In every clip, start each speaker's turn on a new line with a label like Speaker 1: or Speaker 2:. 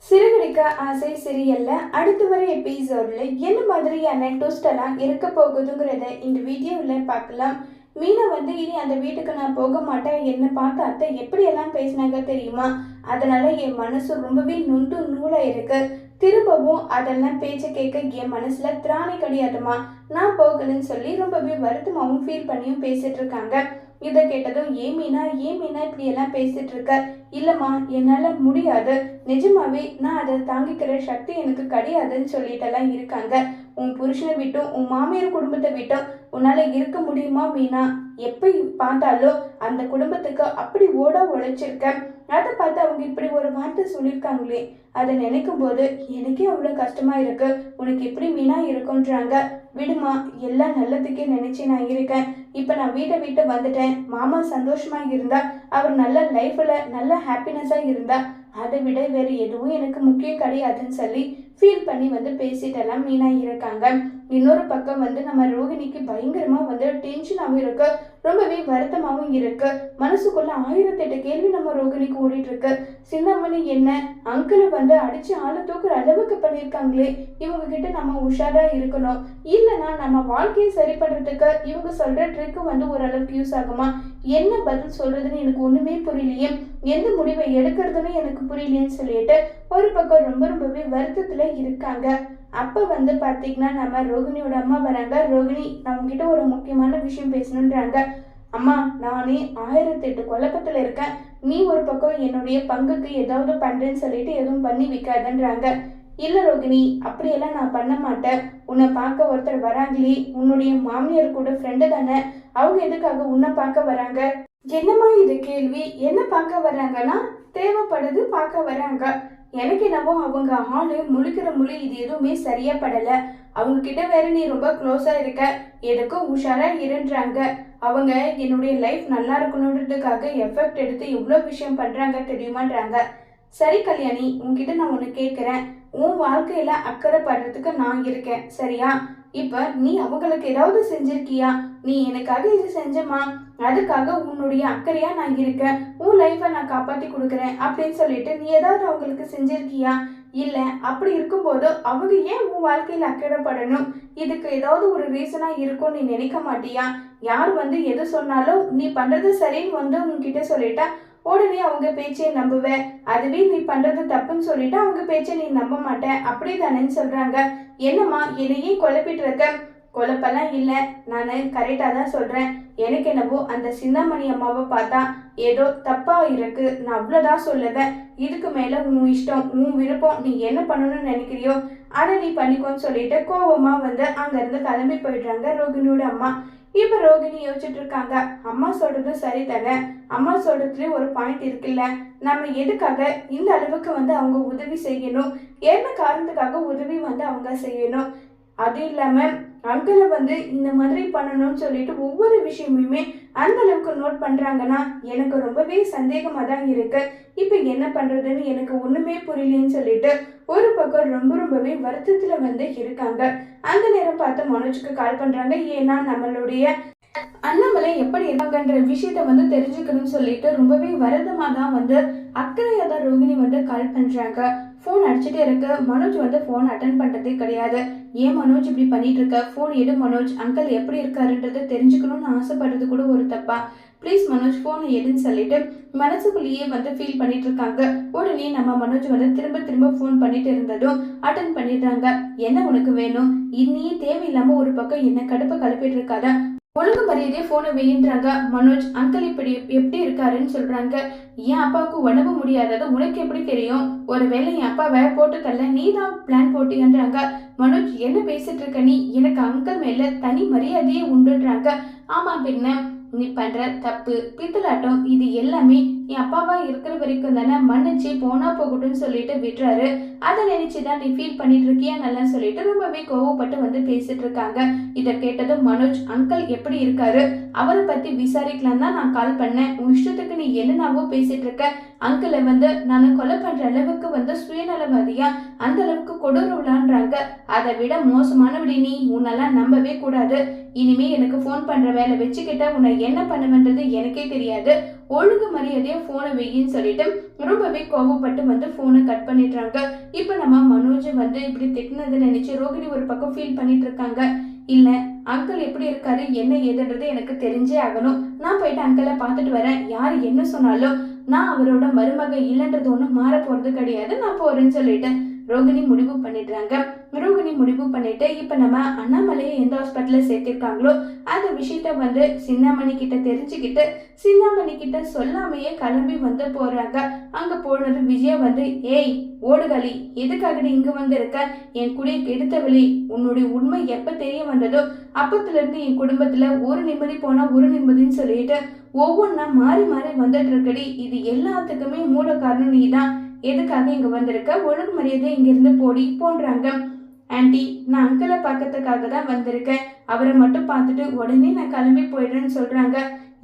Speaker 1: சிறுகடிக்க ஆசை சீரியல்ல அடுத்து வர எபிசோட்ல என்ன மாதிரியான ட்விஸ்ட் எல்லாம் இருக்க போகுதுங்கிறத இந்த வீடியோல பார்க்கலாம். மீனா இனி அந்த வீட்டுக்கு நான் போக மாட்டேன், என்னை பார்த்து அத்தை எப்படியெல்லாம் பேசினாங்க தெரியுமா, அதனால என் மனசு ரொம்பவே நொந்து நூலா இருக்கு. திரும்பவும் அதெல்லாம் பேச்ச கேட்க என் மனசுல திராணி கிடையாதுமா, நான் போகலன்னு சொல்லி ரொம்பவே வருத்தமாகவும் ஃபீல் பண்ணியும் பேசிட்டு இருக்காங்க. இதை கேட்டதும் ஏன் மீனா இப்படி எல்லாம் பேசிட்டு இருக்க, இல்லம்மா என்னால முடியாது, நிஜமாவே நான் அதை தாங்கிக்கிற சக்தி எனக்கு கிடையாதுன்னு சொல்லிட்டெல்லாம் இருக்காங்க. உன் புருஷனை விட்டும் உன் மாமியார் குடும்பத்தை விட்டும் உன்னால இருக்க முடியுமா மீனா, எப்ப பார்த்தாலும் அந்த குடும்பத்துக்கு அப்படி ஓட உழைச்சிருக்க, அதை பார்த்து அவங்க இப்படி ஒரு வார்த்தை சொல்லியிருக்காங்களே, அதை நினைக்கும் போது எனக்கே அவ்வளோ கஷ்டமா இருக்கு. உனக்கு எப்படி மீனா இருக்குன்றாங்க. விடுமா, எல்லாம் நல்லதுக்கே நினைச்சு நான் இருக்கேன். இப்ப நான் வீட்டை விட்டு வந்துட்டேன், மாமா சந்தோஷமா இருந்தா, அவர் நல்ல லைஃப்ல நல்ல ஹாப்பினஸா இருந்தா, அதை விட வேற எதுவும் எனக்கு முக்கியம் கிடையாதுன்னு சொல்லி ஃபீல் பண்ணி பேசிட்டெல்லாம் மீனா இருக்காங்க. இன்னொரு பக்கம் நம்ம ரோகிணிக்கு பயங்கரமா டென்ஷனாகவும் இருக்கு, ரொம்பவே வருத்தமாகவும் இருக்கு. மனசுக்குள்ள 1008 கேள்வி நம்ம ரோகிணிக்கு ஓடிட்டு இருக்கு. சின்னம்மணி என்ன அங்கிளை அடிச்சு ஆளை தூக்குற அளவுக்கு பண்ணியிருக்காங்களே, இவங்க கிட்ட நம்ம உஷாரா இருக்கணும், இல்லைன்னா நம்ம வாழ்க்கையை சரி பண்றதுக்கு இவங்க சொல்ற ட்ரிக்கு ஓரளவுக்கு யூஸ் ஆகுமா, என்ன பதில் சொல்றதுன்னு எனக்கு ஒண்ணுமே புரியலையே, எந்த முடிவை எடுக்கிறதுன்னு எனக்கு புரியலையேன்னு சொல்லிட்டு ஒரு பக்கம் ரொம்பவே வருத்தத்துல இருக்காங்க. அப்ப பாத்தீங்கன்னா நம்ம ரோகிணியோட அம்மா வராங்க. ரோகிணி, நான் உங்ககிட்ட ஒரு முக்கியமான விஷயம் பேசணுன்றாங்க. அம்மா, நானே 1008 குழப்பத்துல இருக்கேன், நீ ஒரு பக்கம் என்னுடைய பங்குக்கு ஏதாவது பண்றேன்னு சொல்லிட்டு எதுவும் பண்ணி வைக்காதன்றாங்க. இல்ல ரோகிணி, அப்படியெல்லாம் நான் பண்ண மாட்டேன், உன்னை பார்க்க ஒருத்தர் வராங்களே, உன்னுடைய மாமியார் கூட ஃப்ரெண்டு தானே, அவங்க எதுக்காக உன்னை பார்க்க வராங்க? என்னம்மா இது கேள்வி, என்ன பார்க்க வர்றாங்கன்னா தேவைப்படுது பார்க்க வராங்க. எனக்கு என்னவோ அவங்க ஆளு முழிக்கிற மொழி இது எதுவுமே சரியா படல, அவங்க கிட்ட வேற நீ ரொம்ப க்ளோஸா இருக்க, எதுக்கும் உஷாரா இருன்றாங்க. அவங்க என்னுடைய லைஃப் நல்லா இருக்கணுன்றதுக்காக எஃபெக்ட் எடுத்து எவ்வளோ விஷயம் பண்றாங்க தெரியுமான்றாங்க. சரி கல்யாணி, உன்கிட்ட நான் ஒன்று கேட்குறேன், உன் வாழ்க்கையில அக்கறை படுறதுக்கு நான் இருக்கேன் சரியா, இப்ப நீ அவங்களுக்கு ஏதாவது செஞ்சிருக்கியா, நீ எனக்காக இது செஞ்சமா, அதுக்காக உன்னுடைய அக்கறையா நான் இருக்கேன், உன் லைஃபை நான் காப்பாத்தி கொடுக்குறேன் அப்படின்னு சொல்லிட்டு நீ ஏதாவது அவங்களுக்கு செஞ்சிருக்கியா, இல்ல அப்படி இருக்கும்போது அவங்க ஏன் உன் வாழ்க்கையில அக்கறைப்படணும், இதுக்கு ஏதாவது ஒரு ரீசனா இருக்கும் நீ நினைக்க மாட்டியா, யார் எது சொன்னாலும் நீ பண்றது சரின்னு உன்கிட்ட சொல்லிட்டா உடனே அவங்க பேச்சை நம்புவேன், அதுவே நீ பண்றது தப்புன்னு சொல்லிட்டு அவங்க பேச்சை நீ நம்ப மாட்டேன், அப்படி தானேன்னு சொல்றாங்க. என்னம்மா என்னையே குழப்பிட்டு இருக்க? குழப்பெல்லாம் இல்லை, நான் கரெக்டாக தான் சொல்றேன். எனக்கு என்னவோ அந்த சின்னமணி அம்மாவை பார்த்தா ஏதோ தப்பா இருக்கு, நான் அவ்வளோதான் சொல்லுவேன். இதுக்கு மேல உன் இஷ்டம், உன் விருப்பம், நீ என்ன பண்ணணும்னு நினைக்கிறியோ அதை நீ பண்ணிக்கோன்னு சொல்லிட்டு கோபமா அங்கிருந்து கிளம்பி போயிடுறாங்க ரோகிணியோட அம்மா. இப்ப ரோகிணி யோசிச்சுட்டு இருக்காங்க, அம்மா சொல்றது சரி தானே, அம்மா சொல்றதுலயும் ஒரு பாயிண்ட் இருக்குல்ல, நம்ம எதுக்காக இந்த அளவுக்கு அவங்க உதவி செய்யணும், என்ன காரணத்துக்காக உதவி அவங்க செய்யணும், அது இல்லாம அங்கிளை இந்த மாதிரி பண்ணணும்னு சொல்லிட்டு ஒவ்வொரு விஷயமுமே அந்த அளவுக்கு நோட் பண்றாங்கன்னா எனக்கு ரொம்பவே சந்தேகமா தான் இருக்கு. இப்ப என்ன பண்றதுன்னு எனக்கு ஒண்ணுமே புரியலன்னு சொல்லிட்டு ஒரு பக்கம் ரொம்பவே வருத்தத்துல இருக்காங்க. அந்த நேரம் பார்த்து மனோஜுக்கு கால் பண்றாங்க. ஏன்னா நம்மளுடைய அண்ணாமலை எப்படி இருக்காங்கன்ற விஷயத்த தெரிஞ்சுக்கணும்னு சொல்லிட்டு ரொம்பவே வருத்தமா தான் அக்கறையா தான் ரோகிணி கால் பண்றாங்க. ஃபோன் அடிச்சுட்டே இருக்கு. மனோஜ் ஃபோன் அட்டன் பண்றதே கிடையாது. ஏன் மனோஜ் இப்படி பண்ணிட்டு இருக்க, ஃபோன் எடு மனோஜ், அங்கிள் எப்படி இருக்காருன்றதை தெரிஞ்சுக்கணும்னு ஆசைப்படுறது கூட ஒரு தப்பா, ப்ளீஸ் மனோஜ் ஃபோனை எடுன்னு சொல்லிட்டு மனசுக்குள்ளேயே ஃபீல் பண்ணிட்டு இருக்காங்க. உடனே நம்ம மனோஜ் திரும்ப ஃபோன் பண்ணிட்டு இருந்ததும் அட்டன் பண்ணிடுறாங்க. என்ன உனக்கு வேணும், இன்னையே தேவையில்லாம ஒரு பக்கம் என்ன கடுப்பை கலப்பிட்டு இருக்காத, ஒழுங்கு மரியாதையே போனை வெயின்றாங்க. மனோஜ் அங்கிள் இப்படி எப்படி இருக்காருன்னு சொல்றாங்க. என் அப்பாவுக்கு உடம்பு முடியாதது உனக்கு எப்படி தெரியும், ஒருவேளை என் அப்பாவை போட்டு தள்ள நீ தான் பிளான் போட்டியன்றாங்க. மனோஜ் என்ன பேசிட்டு இருக்க நீ, எனக்கு அங்கிள் மேல தனி மரியாதையே உண்டுன்றாங்க. ஆமா பின்ன, நீ பண்ற தப்பு பித்தலாட்டம் இது எல்லாமே என் அப்பாவா இருக்கிற வரைக்கும் தானே, மன்னிச்சு போனா போகட்டும்னு சொல்லிட்டு விடுறாரு. அதை நினைச்சுதான் நீ ஃபீல் பண்ணிட்டு இருக்கியா நல்லா சொல்லிட்டு ரொம்பவே கோவப்பட்டு பேசிட்டு இருக்காங்க. இதை கேட்டதும் மனோஜ் அங்கிள் எப்படி இருக்காரு, அவரை பத்தி விசாரிக்கலாம் தான் நான் கால் பண்ணேன், உன் இஷ்டத்துக்கு நீ என்னன்னாவோ பேசிட்டு இருக்க, அங்கிளை நான் கொலை பண்ற அளவுக்கு சுயநலவாதியா, அந்த அளவுக்கு கொடூரம்ன்றாங்க. அதை விட மோசமானபடி நீ உன்னெல்லாம் நம்பவே கூடாது, இனிமே எனக்கு ஃபோன் பண்ற வேலை வச்சுக்கிட்ட உன்னை என்ன பண்ணுவேன்றது எனக்கே தெரியாது, ஒழுங்கு மரியாதையா போனை வெயின்னு சொல்லிட்டு ரொம்பவே கோபப்பட்டு வந்து போனை கட் பண்ணிடுறாங்க. இப்ப நம்ம மனோஜ் வந்து இப்படி திட்டினதை நினைச்சு ரோகிணி ஒரு பக்கம் ஃபீல் பண்ணிட்டு இருக்காங்க. இல்ல, அங்கிள் எப்படி இருக்காரு என்ன ஏதுன்றது எனக்கு தெரிஞ்சே ஆகணும். நான் போயிட்டு அங்கிளை பார்த்துட்டு வரேன். யாரு என்ன சொன்னாலும் நான் அவரோட மருமக இல்லைன்றது ஒன்றும் மாற போறது கிடையாது, நான் போறேன்னு சொல்லிட்டு ரோகிணி முடிவு பண்ணிடுறாங்க. ரோகிணி முடிவு பண்ணிட்டு இப்ப நம்ம அண்ணாமலையை எந்த ஹாஸ்பிட்டல்ல சேர்த்திருக்காங்களோ அந்த விஷயத்த வந்து சிந்தாமணி கிட்ட தெரிஞ்சுக்கிட்டு சிந்தாமணி கிட்ட சொல்லாமையே கிளம்பி வந்து போறாங்க. அங்க போனது விஜயா வந்து, ஏய் ஓடுகாலி, எதுக்காக இங்க வந்து இருக்க? என் குடியை கெடுத்தவழி, உன்னுடைய உண்மை எப்ப தெரிய வந்ததோ அப்பத்துல இருந்து என் குடும்பத்துல ஒரு நிம்மதி போனா ஒரு நிம்மதின்னு சொல்லிட்டு ஒவ்வொன்னா மாறி மாறி வந்துட்டு இருக்கடி. இது எல்லாத்துக்குமே மூல காரணம் நீதான். எதுக்காக இங்க வந்திருக்க? ஒழுங்கு மரியாதை இங்க இருந்து போடி போன்றாங்க. ஆன்டி, நான் அங்கிளை பார்க்கறதுக்காக தான் வந்திருக்கேன். அவரை மட்டும் பார்த்துட்டு உடனே நான் கிளம்பி போயிடுறேன்னு சொல்றாங்க.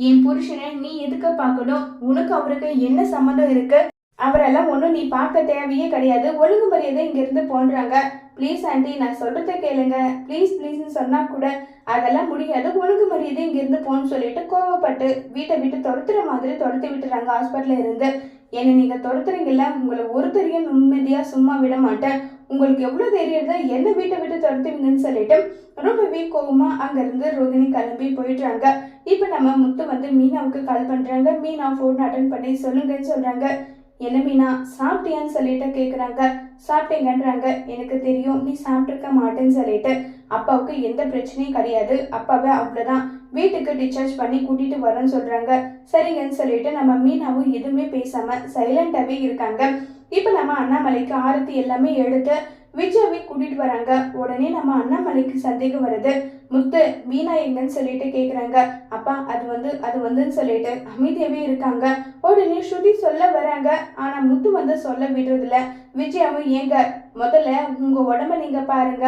Speaker 1: என் புருஷனை நீ எதுக்க பார்க்கணும்? உனக்கு அவருக்கு என்ன சம்மந்தம் இருக்கு? அவரெல்லாம் ஒன்றும் நீ பார்க்க தேவையே கிடையாது. ஒழுங்கு மரியாதை இங்க இருந்து போன்றாங்க. ப்ளீஸ் ஆண்டி, நான் சொல்றத கேளுங்க, ப்ளீஸ் ப்ளீஸ்ன்னு சொன்னா கூட அதெல்லாம் முடியாது. ஒழுங்கு மரியாதை இங்க இருந்து போன்னு சொல்லிட்டு கோவப்பட்டு வீட்டை விட்டு துரத்துற மாதிரி துரத்தி விட்டுறாங்க ஹாஸ்பிட்டல்ல இருந்து. என்னை நீங்க துரத்துறீங்கல்ல, உங்களை ஒருத்தரையும் நிம்மதியா சும்மா விட மாட்டேன். உங்களுக்கு எவ்வளவு தைரியம் இருந்தா என்ன வீட்டை விட்டு துரத்துவீங்கன்னு சொல்லிட்டு ரொம்பவே கோவமா அங்க இருந்து ரோகிணி கிளம்பி போயிடுறாங்க. இப்ப நம்ம முத்து வந்து மீனாவுக்கு கால் பண்றாங்க. மீனா போன் அட்டன் பண்ணி சொல்லுங்கன்னு சொல்றாங்க. என்ன மீனா, சாப்பிட்டியான்னு சொல்லிட்டு கேக்குறாங்க. சாப்பிட்டீங்கன்றாங்க. எனக்கு தெரியும் நீ சாப்பிட்டுருக்க மாட்டேன்னு சொல்லிட்டு. அப்பாவுக்கு எந்த பிரச்சனையும் கிடையாது, அப்பாவை அவ்வளவுதான் வீட்டுக்கு டிஸ்சார்ஜ் பண்ணி கூட்டிட்டு வரேன்னு சொல்றாங்க. சரிங்கன்னு சொல்லிட்டு நம்ம மீனாவும் எதுவுமே பேசாம சைலண்டாவே இருக்காங்க. இப்ப நம்ம அண்ணாமலைக்கு ஆரத்தி எல்லாமே எடுத்து விஜயாவை கூட்டிட்டு வராங்க. உடனே நம்ம அண்ணாமலைக்கு சந்தேகம் வருது. முத்து, மீனா எங்கன்னு சொல்லிட்டு கேக்குறாங்க. அப்பா அது வந்துன்னு சொல்லிட்டு அமைதியாவே இருக்காங்க. உடனே ஸ்ருதி சொல்ல வராங்க. ஆனா முத்து வந்து சொல்ல விடுறதில்ல. விஜயாவும், ஏங்க முதல்ல உங்க உடம்ப நீங்க பாருங்க,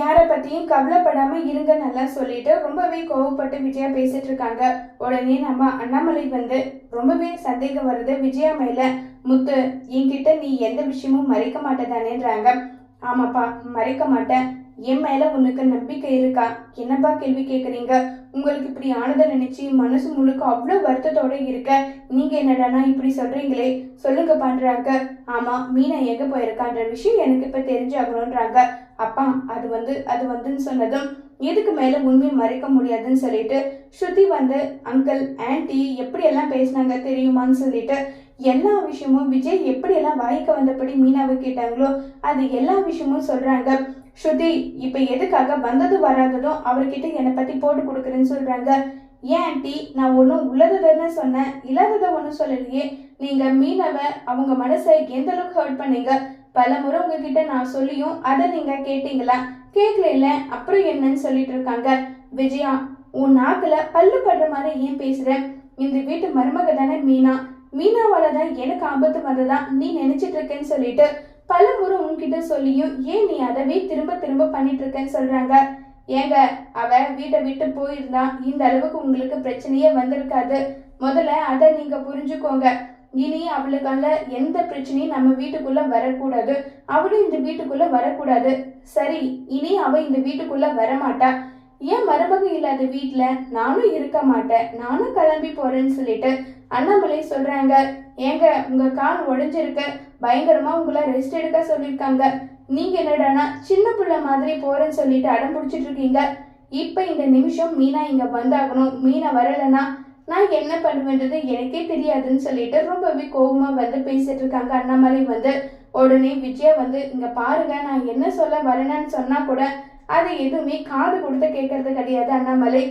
Speaker 1: யார பத்தியும் கவலைப்படாம இருங்க நல்லா சொல்லிட்டு ரொம்பவே கோவப்பட்டு விஜயா பேசிட்டு இருக்காங்க. உடனே நம்ம அண்ணாமலை வந்து ரொம்பவே சந்தேகம் வருது விஜயா மேல. முத்து, என்கிட்ட நீ எந்த விஷயமும் மறைக்க மாட்டேதானேன்றாங்க. ஆமாப்பா, மறைக்க மாட்டேன். என் மேல உனக்கு நம்பிக்கை இருக்கா? என்னப்பா கேள்வி கேக்குறீங்க? உங்களுக்கு இப்படி ஆனதை நினைச்சு மனசு முழுக்க அவ்வளவு வருத்தத்தோட இருக்க. நீங்க என்னடானா இப்படி சொல்றீங்களே, சொல்லுங்க பண்றாங்க. ஆமா, மீனா எங்க போயிருக்கான்ற விஷயம் எனக்கு இப்ப தெரிஞ்சாகணும்ன்றாங்க. அப்பா, அது வந்துன்னு சொன்னதும் இதுக்கு மேல உண்மையை மறைக்க முடியாதுன்னு சொல்லிட்டு ஸ்ருதி வந்து, அங்கிள் ஆன்டி எப்படி எல்லாம் பேசினாங்க தெரியுமான்னு சொல்லிட்டு எல்லா விஷயமும் விஜய் எப்படி எல்லாம் வாய்க்க வந்தபடி மீனாவை கேட்டாங்களோ அது எல்லா விஷயமும் சொல்றாங்க. ஸ்ருதி, இப்ப எதுக்காக வந்தது வராததும் அவர்கிட்ட என்னை பத்தி போட்டு கொடுக்குறேன்னு சொல்றாங்க. ஏன் ஆன்டி, நான் ஒன்றும் உள்ளதானே சொன்னேன், இல்லாததை ஒன்றும் சொல்லலையே. நீங்க மீனாவை அவங்க மனசை எந்த அளவுக்கு ஹர்ட் பண்ணீங்க? பல முறை உங்ககிட்ட நான் சொல்லியும் அதை நீங்க கேட்டீங்களா? கேட்கல, அப்புறம் என்னன்னு சொல்லிட்டு இருக்காங்க. விஜயா, உன் நாக்குல பல்லு படுற மாதிரி ஏன் பேசுறேன்? இந்த வீட்டு மருமக தானே மீனா, மீனாவால தான் எனக்கு ஆபத்து வந்ததா நீ நினைச்சிட்டு இருக்கேன்னு சொல்லிட்டு பல முறை உன்கிட்ட சொல்லியும் ஏன் நீ அதவே திரும்ப திரும்ப பண்ணிட்டு இருக்கேன்னு சொல்றாங்க. ஏங்க, அவ வீட்டை விட்டு போயிருந்தா இந்த அளவுக்கு உங்களுக்கு பிரச்சனையே வந்திருக்காது. முதல்ல அதை நீங்க புரிஞ்சுக்கோங்க. இனி அவளுக்கால எந்த பிரச்சனையும் நம்ம வீட்டுக்குள்ள வரக்கூடாது, அவளும் இந்த வீட்டுக்குள்ள வரக்கூடாது. சரி, இனி அவ இந்த வீட்டுக்குள்ள வரமாட்டா. ஏன் மருமக இல்லாத வீட்டுல நானும் இருக்க மாட்டேன், நானும் கிளம்பி போறேன்னு சொல்லிட்டு அண்ணாமலை சொல்றாங்க. ஏங்க, உங்க கால் உடைஞ்சிருக்கு, பயங்கரமா உங்களை ரெஸ்ட் எடுக்க சொல்லியிருக்காங்க. நீங்க என்னடானா சின்ன பிள்ளை மாதிரி போறேன்னு சொல்லிட்டு அடம் பிடிச்சிட்டு இருக்கீங்க. இப்ப இந்த நிமிஷம் மீனா இங்க வந்தாகணும். மீனா வரலன்னா நான் என்ன பண்ணுவேன்றது எனக்கே தெரியாதுன்னு சொல்லிட்டு ரொம்பவே கோபமா வந்து பேசிட்டு இருக்காங்க அண்ணாமலை வந்து. உடனே விஜயா வந்து, இங்க பாருங்க, நான் என்ன சொல்ல வரேன்னு சொன்னா கூட அதை எதுவுமே காது கொடுத்து கேட்கறது கிடையாது அண்ணாமலை.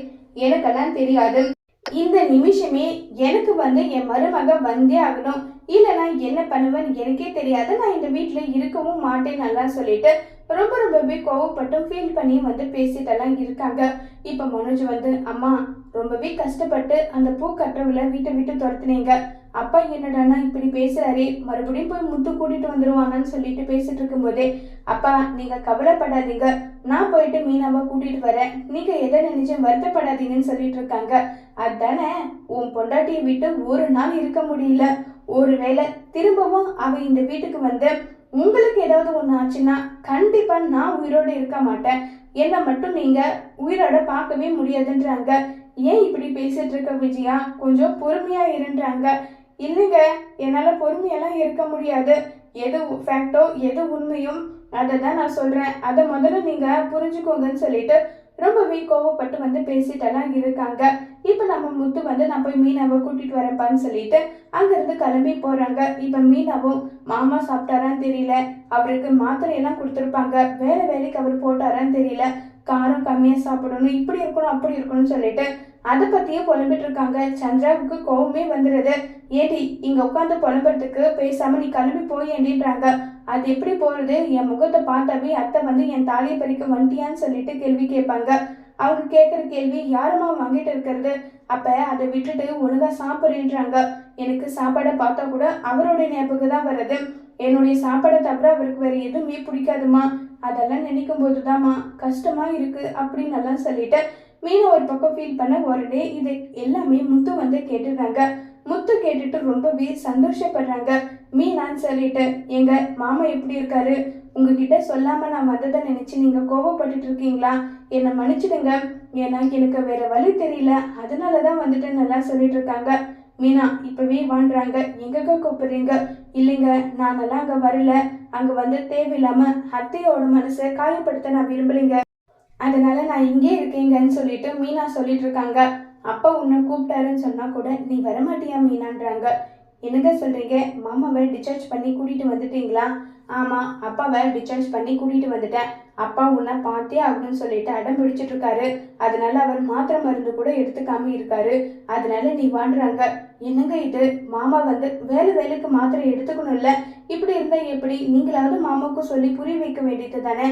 Speaker 1: எனக்கெல்லாம் தெரியாது, இந்த நிமிஷமே எனக்கு வந்து என் மருமக வந்தே ஆகணும், இல்லைன்னா என்ன பண்ணுவேன்னு எனக்கே தெரியாது, நான் இந்த வீட்டுல இருக்கவும் மாட்டேன் நல்லா சொல்லிட்டு ரொம்பவே கோவப்பட்டும் ஃபீல் பண்ணி வந்து பேசிட்டெல்லாம் இருக்காங்க. இப்ப மனோஜ் வந்து, அம்மா ரொம்பவே கஷ்டப்பட்டு அந்த பூ கட்டவுல வீட்டை விட்டு துரத்துனீங்க. அப்பா என்னடானா இப்படி பேசுறாரு, மறுபடியும் போய் முத்து கூட்டிட்டு வந்துருவானான்னு சொல்லிட்டு பேசிட்டு இருக்கும் போதே, அப்பா நீங்க கவலைப்படாதீங்க, நான் போயிட்டு மீனாவை கூட்டிட்டு வரேன், நீங்க எதை நினைச்சு வருத்தப்படாதீங்கன்னு சொல்லிட்டு இருக்காங்க. அதானே, உன் பொண்டாட்டியை விட்டு ஒரு நாள் இருக்க முடியல, ஒருவேளை திரும்பவும் அவ இந்த வீட்டுக்கு வந்து உங்களுக்கு ஏதாவது ஒண்ணு ஆச்சுன்னா கண்டிப்பா நான் உயிரோடு இருக்க மாட்டேன், என்னை மட்டும் நீங்க உயிரோட பார்க்கவே முடியாதுன்றாங்க. ஏன் இப்படி பேசிட்டு இருக்க விஜயா, கொஞ்சம் பொறுமையா இருன்றாங்க. இல்லைங்க, என்னால பொறுமையெல்லாம் இருக்க முடியாது. எது ஃபேக்டோ எது உண்மையும் அதை தான் நான் சொல்றேன். அதை முதல்ல நீங்க புரிஞ்சுக்கோங்கன்னு சொல்லிட்டு ரொம்பவே கோவப்பட்டு வந்து பேசிட்டெல்லாம் இருக்காங்க. இப்ப நம்ம முத்து வந்து நான் போய் மீனாவை கூட்டிட்டு வரேன்ப்பான்னு சொல்லிட்டு அங்கிருந்து கிளம்பி போறாங்க. இப்ப மீனாவும் மாமா சாப்பிட்டாரான்னு தெரியல, அவருக்கு மாத்திரையெல்லாம் கொடுத்துருப்பாங்க, வேலை வேலைக்கு அவர் போட்டாரான்னு தெரியல, காரம் கம்மியா சாப்பிடணும், இப்படி இருக்கணும் அப்படி இருக்கணும்னு சொல்லிட்டு அதை பத்தியே புலம்பிட்டு இருக்காங்க. சந்திராவுக்கு கோவமே வந்துடுது. ஏடி இங்க உட்காந்து புலம்புறதுக்கு பேசாம நீ கிளம்பி போய் ஏண்டின்றாங்க. அது எப்படி போறது, என் முகத்தை பார்த்தாவே அத்தை வந்து என் தாலியை பறிக்க வந்துட்டியான்னு சொல்லிட்டு கேள்வி கேட்பாங்க. அவங்க கேட்குற கேள்வி யாருமா வாங்கிட்டு இருக்கிறது, அப்ப அதை விட்டுட்டு ஒழுங்கா சாப்பிட்றேன்றாங்க. எனக்கு சாப்பாடை பார்த்தா கூட அவருடைய ஞாபகம் தான் வருது. என்னுடைய சாப்பாடை தவிர அவருக்கு வேற எதுவுமே பிடிக்காதுமா, அதெல்லாம் நினைக்கும் போதுதாம்மா கஷ்டமா இருக்கு அப்படின்னு எல்லாம் சொல்லிட்டு மீனா ஒரு பக்கம் ஃபீல் பண்ண உடனே இது எல்லாமே முத்து வந்து கேட்டுடுறாங்க. முத்து கேட்டுட்டு ரொம்பவே சந்தோஷப்படுறாங்க. மீனான்னு சொல்லிட்டு எங்க மாமா எப்படி இருக்காரு, உங்ககிட்ட சொல்லாம நான் வந்ததை நினைச்சு நீங்க கோவப்பட்டுட்டு இருக்கீங்களா, என்னை மன்னிச்சிடுங்க, ஏன்னா எனக்கு வேற வழி தெரியல, அதனாலதான் வந்துட்டு நல்லா சொல்லிட்டு இருக்காங்க. மீனா இப்பவே வாண்டுறாங்க. எங்கக்கா கூப்பிடுறீங்க? இல்லைங்க, நானெல்லாம் அங்க வரல, அங்க வந்து தேவையில்லாம அத்தையோட மனசை காயப்படுத்த நான் விரும்பலைங்க, அதனால நான் இங்கே இருக்கேங்கன்னு சொல்லிட்டு மீனா சொல்லிட்டு இருக்காங்க. அப்பா உன்னை கூப்பிட்டாருன்னு சொன்னா கூட நீ வரமாட்டியா மீனான்றாங்க. என்னங்க சொல்றீங்க, மாமாவை டிஸ்சார்ஜ் பண்ணி கூட்டிட்டு வந்துட்டீங்களா? ஆமா, அப்பாவை டிஸ்சார்ஜ் பண்ணி கூட்டிட்டு வந்துட்டேன். அப்பா உன்னை பார்த்தே ஆகணும்னு சொல்லிட்டு அடம் பிடிச்சிட்டு இருக்காரு, அதனால அவர் மாத்திரை மருந்து கூட எடுத்துக்காம இருக்காரு, அதனால நீ வாண்டுறாங்க. என்னங்க இது, மாமா வந்து வேலைக்கு மாத்திரை எடுத்துக்கணும்ல, இப்படி இருந்தா எப்படி, நீங்களாவது மாமாவுக்கும் சொல்லி புரிய வைக்க வேண்டியது தானே.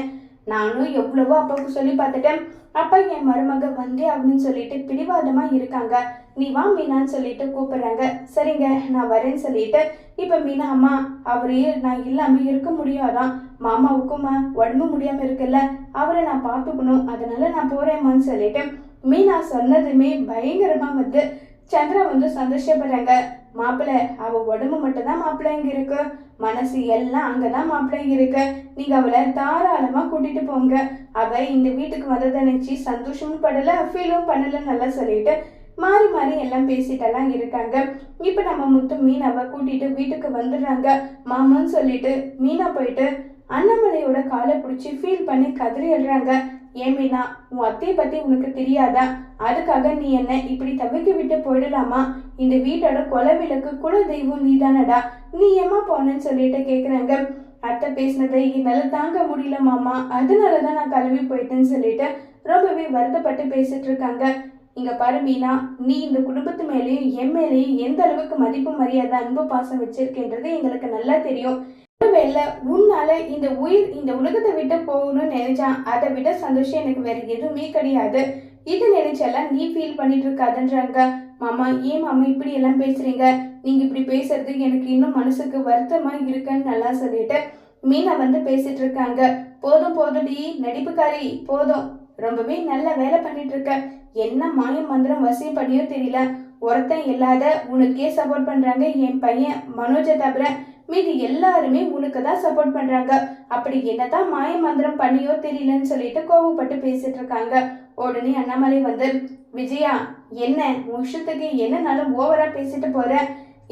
Speaker 1: நானும் எவ்வளவோ அப்பாவுக்கு சொல்லி பார்த்துட்டேன், அப்பா என் மருமக வந்தே அப்படின்னு சொல்லிட்டு பிடிவாதமா இருக்காங்க. நீ வா மீனான்னு சொல்லிட்டு கூப்பிடுறாங்க. சரிங்க நான் வரேன்னு சொல்லிட்டு இப்ப மீனா அம்மா அவரே நான் இல்லாம இருக்க முடியாதான், மாமாவுக்கும் உடம்பு முடியாம இருக்குல்ல, அவரை நான் பார்த்துக்கணும், அதனால நான் போறேம்மான்னு சொல்லிட்டு மீனா சொன்னதுமே பயங்கரமா வந்து சந்திரா வந்து சந்தோஷப்படுறாங்க. மாப்பிள்ளை அவ உடம்பு மட்டும் தான் மாப்பிள்ளை இங்க இருக்கு, மனசு எல்லாம் அங்கதான் மாப்பிள்ளை இருக்கு, நீங்க அவளை தாராளமா கூட்டிட்டு போங்க, அவ இந்த வீட்டுக்கு வந்ததை நினைச்சு சந்தோஷமும் படல ஃபீலும் பண்ணல நல்லா சொல்லிட்டு மாறி மாறி எல்லாம் பேசிட்டெல்லாம் இருக்காங்க. இப்ப நம்ம முத்து மீனாவை கூட்டிட்டு வீட்டுக்கு வந்துடுறாங்க. மாமான்னு சொல்லிட்டு மீனா போயிட்டு அண்ணாமலையோட காலை பிடிச்சி ஃபீல் பண்ணி கதறி எழுறாங்க. ஏன் மீனா, உன் அத்தையை பத்தி உனக்கு தெரியாதா, அதுக்காக நீ என்ன இப்படி தவிக்க விட்டு போயிடலாமா, இந்த வீட்டோட கொலை விளக்கு குல தெய்வம் நீ தானடா, நீ ஏமா போனன்னு சொல்லிட்டு கேக்குறாங்க. அத்தை பேசினதை என்னால தாங்க முடியல மாமா, அதனாலதான் நான் கிளம்பி போயிட்டேன்னு சொல்லிட்டு ரொம்பவே வருத்தப்பட்டு பேசிட்டு இருக்காங்க. இங்க பாரு மீனா, நீ இந்த குடும்பத்து மேலேயும் என் மேலேயும் எந்த அளவுக்கு மதிப்பு மரியாதை அன்பு பாசம் வச்சிருக்கின்றது எங்களுக்கு நல்லா தெரியும். ஒருவேளை உன்னால இந்த உயிர் இந்த உலகத்தை விட்டு போகணும்னு நினைச்சா அதை விட சந்தோஷம் எனக்கு வேற எதுவுமே கிடையாது, இது நினைச்செல்லாம் நீ ஃபீல் பண்ணிட்டு இருக்காதுன்றாங்க. மாமா ஏன் மாமா இப்படி எல்லாம் பேசுறீங்க, நீங்க இப்படி பேசுறது எனக்கு இன்னும் மனசுக்கு வருத்தமா இருக்குன்னு நல்லா சொல்லிட்டு மீனா வந்து பேசிட்டு இருக்காங்க. போதும் போதும்டி நடிப்புக்காரி போதும், ரொம்பவே நல்ல வேலை பண்ணிட்டு இருக்க, என்ன மாயம் மந்திரம் வசியம் பண்ணியோ தெரியல, ஒருத்தன் இல்லாத உனக்கே சப்போர்ட் பண்றாங்க, என் பையன் மனோஜை தவிர மீதி எல்லாருமே உனக்கு தான் சப்போர்ட் பண்றாங்க, அப்படி என்னதான் மாய மந்திரம் பண்ணியோ தெரியலன்னு சொல்லிட்டு கோவப்பட்டு பேசிட்டு இருக்காங்க. உடனே அண்ணாமலை வந்து விஜயா என்ன விஷயத்துக்கு என்னன்னாலும் ஓவரா பேசிட்டு போற,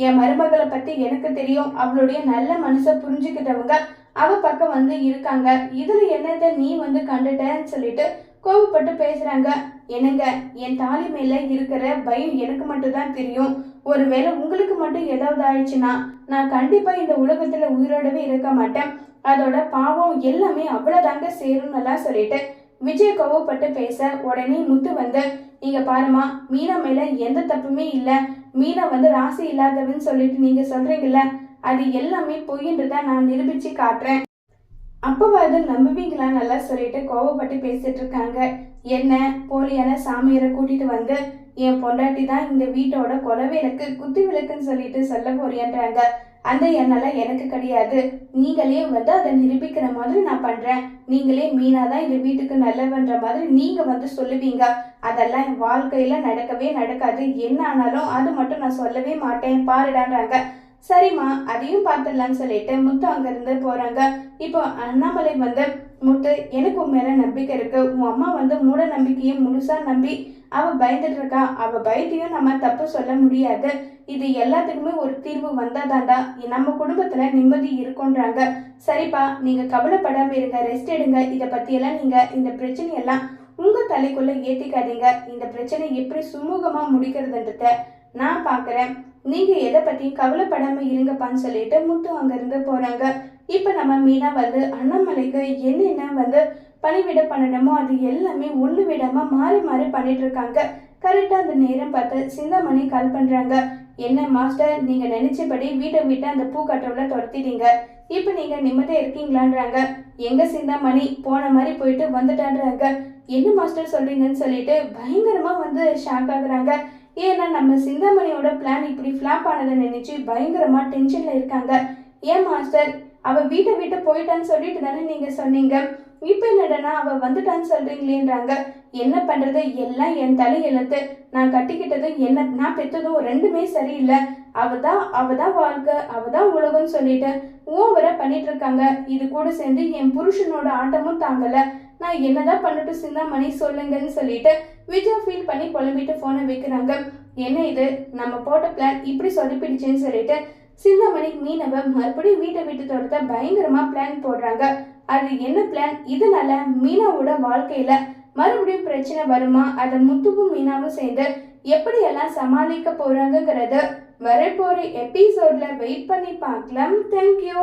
Speaker 1: என் மருமகளை பத்தி எனக்கு தெரியும், அவளுடைய நல்ல மனசை புரிஞ்சுக்கிட்டவங்க அவ பக்கம் வந்து இருக்காங்க, இதுல என்னத்தை நீ வந்து கண்டுட்டன்னு சொல்லிட்டு கோவப்பட்டு பேசுறாங்க. என்னங்க, என் தாலி மேல இருக்கிற பயம் எனக்கு மட்டும் தான் தெரியும், ஒருவேளை உங்களுக்கு மட்டும் ஏதாவது ஆயிடுச்சுன்னா நான் கண்டிப்பா இந்த உலகத்துல உயிரோடவே இருக்க மாட்டேன், அதோட பாவம் எல்லாமே அவ்வளவுதாங்க சேரும்னெல்லாம் சொல்லிட்டு விஜய் கோவப்பட்டு பேச உடனே முத்து வந்து நீங்க பாருமா, மீனா மேல எந்த தப்புமே இல்ல, மீனா வந்து ராசி இல்லாதவன்னு சொல்லிட்டு நீங்க சொல்றீங்கல்ல, அது எல்லாமே பொய்ன்றத நான் நிரூபிச்சு காட்டுறேன், அப்பவாது நம்புவீங்களா நல்லா சொல்லிட்டு கோவப்பட்டு பேசிட்டு இருக்காங்க. என்ன போலியான சாமியாரை கூட்டிட்டு வந்து என் பொண்டாட்டி தான் இந்த வீட்டோட கொலை விளக்கு குத்து விளக்குன்னு சொல்லிட்டு சொல்ல போறியான்றாங்க. அந்த எண்ணெல்லாம் எனக்கு கிடையாது, நீங்களே வந்து அதை நிரூபிக்கிற மாதிரி நான் பண்றேன், நீங்களே மீனா தான் இந்த வீட்டுக்கு நல்லவன்ற மாதிரி நீங்க வந்து சொல்லுவீங்க, அதெல்லாம் என் வாழ்க்கையில நடக்கவே நடக்காது, என்ன ஆனாலும் அது மட்டும் நான் சொல்லவே மாட்டேன் பாருடான்றாங்க. சரிம்மா அதையும் பார்த்துடலான்னு சொல்லிட்டு முத்து அங்கிருந்து போறாங்க. இப்போ அண்ணாமலை வந்து முத்து எனக்கு உன் மேல நம்பிக்கை இருக்கு, உன் அம்மா வந்து மூட நம்பிக்கையும் முழுசா நம்பி அவ பயந்துட்டு இருக்கா, அவ பயத்தையும் நம்ம தப்பு சொல்ல முடியாது, இது எல்லாத்துக்குமே ஒரு தீர்வு வந்தாதாண்டா நம்ம குடும்பத்துல நிம்மதி இருக்கும்ன்றாங்க. சரிப்பா நீங்க கவலைப்படாம இருங்க, ரெஸ்ட் எடுங்க, இதை பத்தியெல்லாம் நீங்க இந்த பிரச்சனையெல்லாம் உங்க தலைக்குள்ள ஏத்திக்காதீங்க, இந்த பிரச்சனை எப்படி சுமூகமா முடிக்கிறதுன்றத நான் பாக்குறேன், நீங்க எதை பத்தியும் கவலைப்படாம இருங்கப்பான்னு சொல்லிட்டு முத்து அங்கிருந்து போறாங்க. இப்ப நம்ம மீனா வந்து அண்ணாமலைக்கு என்னென்ன வந்து பணிவிட பண்ணணுமோ அது எல்லாமே ஒண்ணு விடாம மாறி மாறி பண்ணிட்டு இருக்காங்க. கரெக்டா அந்த நேரம் பார்த்து சிந்தாமணி கால் பண்றாங்க. என்ன மாஸ்டர், நீங்க நினைச்சபடி வீட்டை அந்த பூக்கட்டவுல துரத்திட்டீங்க, இப்ப நீங்க நிம்மதியா இருக்கீங்களான்றாங்க. எங்க சிந்தாமணி போன மாதிரி போயிட்டு வந்துட்டான்றாங்க. என்ன மாஸ்டர் சொல்றீங்கன்னு சொல்லிட்டு பயங்கரமா வந்து ஷாக் ஆகுறாங்க. ஏன்னா நம்ம சிந்தாமணியோட பிளான் இப்படி ஃபிளாப் ஆனதை நினைச்சு பயங்கரமா டென்ஷன்ல இருக்காங்க. ஏன் மாஸ்டர், அவ வீட்டை போயிட்டான்னு சொல்லிட்டு தானே நீங்க சொன்னீங்க, இப்ப என்னடனா அவ வந்துட்டான்னு சொல்றீங்களேன்றாங்க. என்ன பண்றது, எல்லாம் என் தலை எழுத்து, நான் கட்டிக்கிட்டது என்ன நான் பெற்றதும் ரெண்டுமே சரியில்லை, அவதான் வாழ்க்கை அவதான் உலகம்னு சொல்லிட்டு ஓவரா பண்ணிட்டு இருக்காங்க. இது கூட சேர்ந்து என் புருஷனோட ஆட்டமும் தாங்கல, நான் என்னதான் பண்ணிட்டு சிந்தாமணி சொல்லுங்கன்னு சொல்லிட்டு விஜயா ஃபீல் பண்ணி புலம்பிட்டு போனை வைக்கிறாங்க. என்ன இது, நம்ம போட்ட பிளான் இப்படி சொதப்பிடுச்சுன்னு சொல்லிட்டு சிந்தாமணி மீனவ மறுபடியும் வீட்டை துரத்த பயங்கரமா பிளான் போடுறாங்க. அது என்ன பிளான், இதனால மீனாவோட வாழ்க்கையில மறுபடியும் பிரச்சனை வருமா, அதை முத்துவும் மீனாவும் சேர்ந்து எப்படியெல்லாம் சமாளிக்க போறாங்கிறது வரப்போற எபிசோட்ல வெயிட் பண்ணி பார்க்கலாம். தேங்க்யூ.